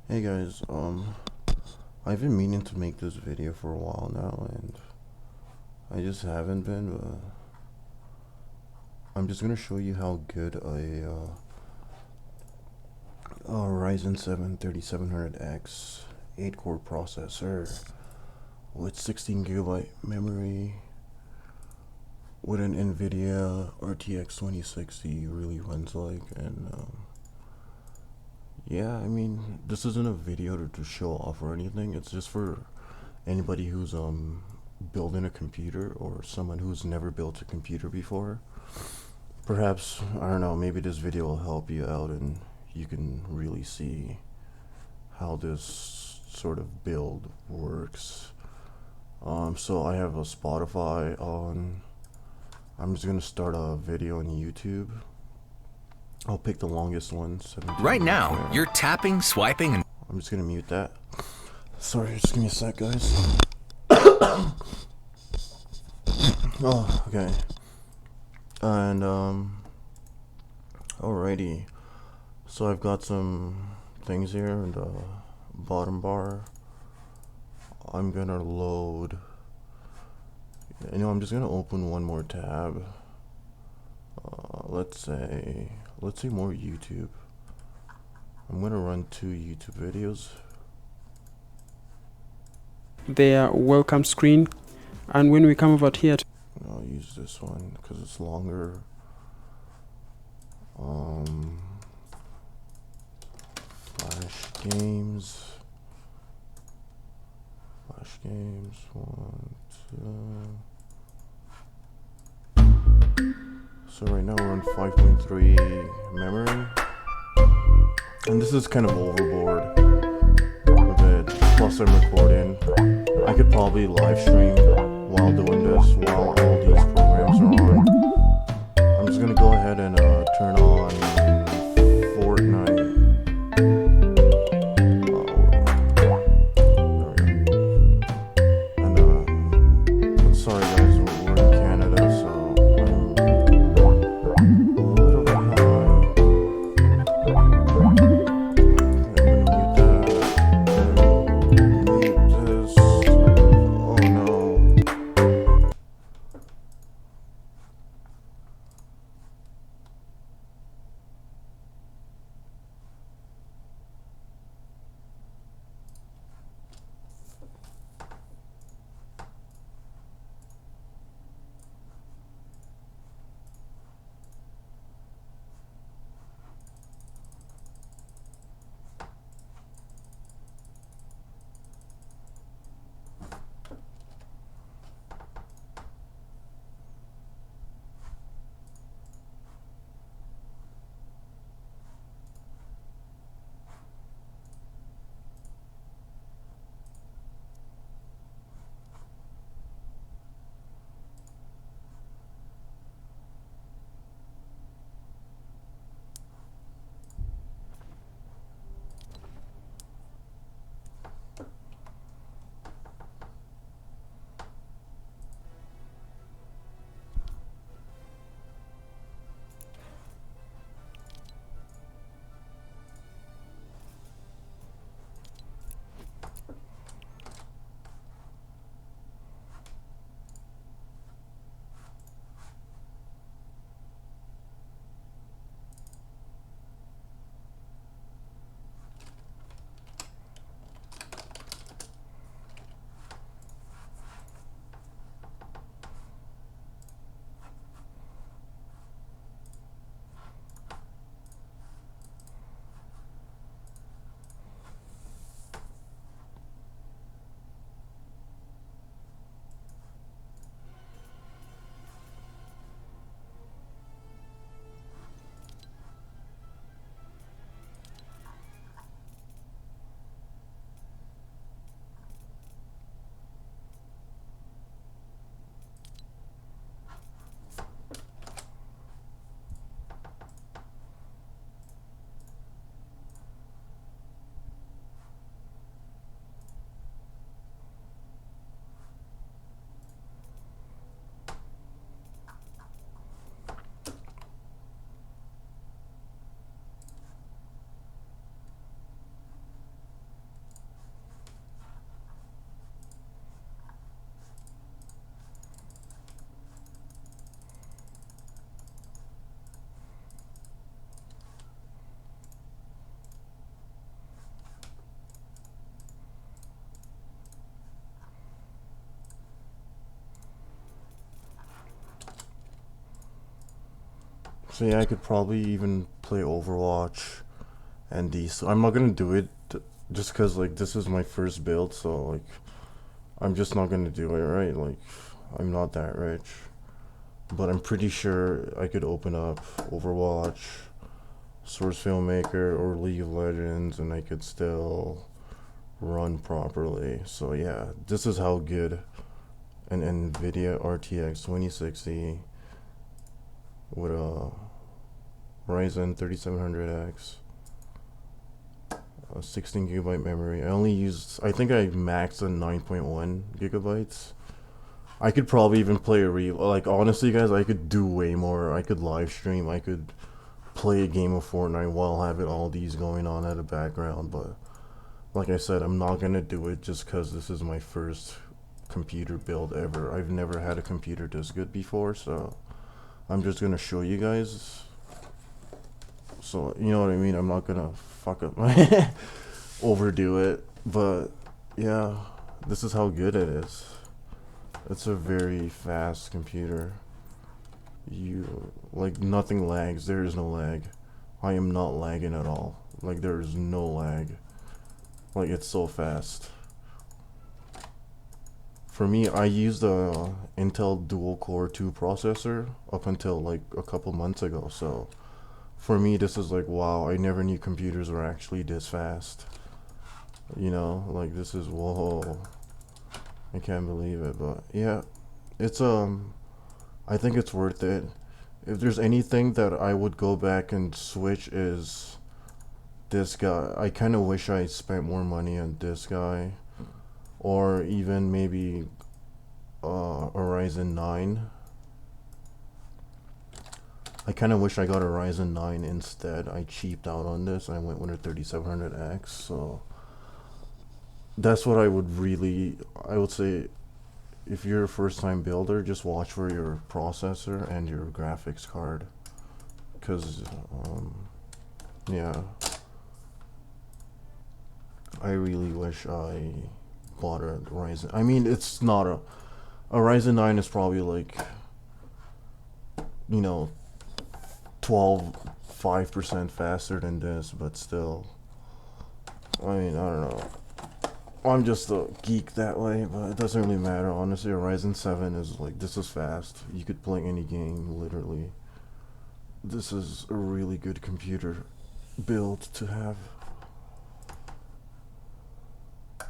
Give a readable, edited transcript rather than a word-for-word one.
Hey guys, I've been meaning to make this video for a while now, and I just haven't been, but I'm just gonna show you how good a Ryzen 3700x 8-core processor with 16 gigabyte memory with an NVIDIA RTX 2060 really runs like. And yeah, I mean, this isn't a video to show off or anything. It's just for anybody who's building a computer, or someone who's never built a computer before. Perhaps, I don't know, maybe this video will help you out and you can really see how this sort of build works. So I have a Spotify on. I'm just gonna start a video on YouTube. I'll pick the longest one, 17 Right minutes now, there. you're tapping, swiping, and I'm just gonna mute that. Sorry, just give me a sec, guys. Oh, okay. And alrighty. So I've got some things here in the bottom bar. I'm gonna load. I'm just gonna open one more tab. Let's say more YouTube. I'm gonna run 2 YouTube videos. Their welcome screen, and when we come over here I'll use this one because it's longer. Flash games. Flash games. 1, 2. So right now we're on 5.3 memory, and this is kind of overboard with it. Plus I'm recording. I could probably live stream while doing this, while all these programs are on. I'm just gonna go ahead and turn on Fortnite. There we go. And sorry guys, we're in Canada, so I'm a little bit high. I'm gonna mute that. Mute this. Oh no. So yeah, I could probably even play Overwatch and these. I'm not gonna do it just because like this is my first build, so like I'm just not gonna do it, right? Like I'm not that rich, but I'm pretty sure I could open up Overwatch, Source Filmmaker, or League of Legends, and I could still run properly. So yeah, this is how good an NVIDIA RTX 2060 with a Ryzen 3700x, a 16 gigabyte memory. I think I maxed a 9.1 gigabytes. I could probably even play like honestly guys, I could do way more. I could live stream, I could play a game of Fortnite while having all these going on at the background, but like I said, I'm not gonna do it just because this is my first computer build ever. I've never had a computer this good before, so I'm just gonna show you guys. So you know what I mean? I'm not gonna fuck up my overdo it, but yeah, this is how good it is. It's a very fast computer. You like nothing lags. There is no lag. I am not lagging at all. Like there is no lag. Like it's so fast. For me, I used the Intel dual core 2 processor up until like a couple months ago, so for me this is like wow, I never knew computers were actually this fast. You know, like this is whoa. I can't believe it, but yeah, it's I think it's worth it. If there's anything that I would go back and switch is this guy. I kind of wish I spent more money on this guy, or even maybe a Ryzen 9. I kind of wish I got a Ryzen 9 instead. I cheaped out on this. I went with a 3700X, so that's what I would say if you're a first time builder, just watch for your processor and your graphics card, because yeah, I really wish I bought a Ryzen. I mean, it's not a Ryzen 9 is probably like, you know, 5% faster than this, but still, I mean, I don't know. I'm just a geek that way, but it doesn't really matter. Honestly, a Ryzen 7 is like, this is fast. You could play any game, literally. This is a really good computer build to have.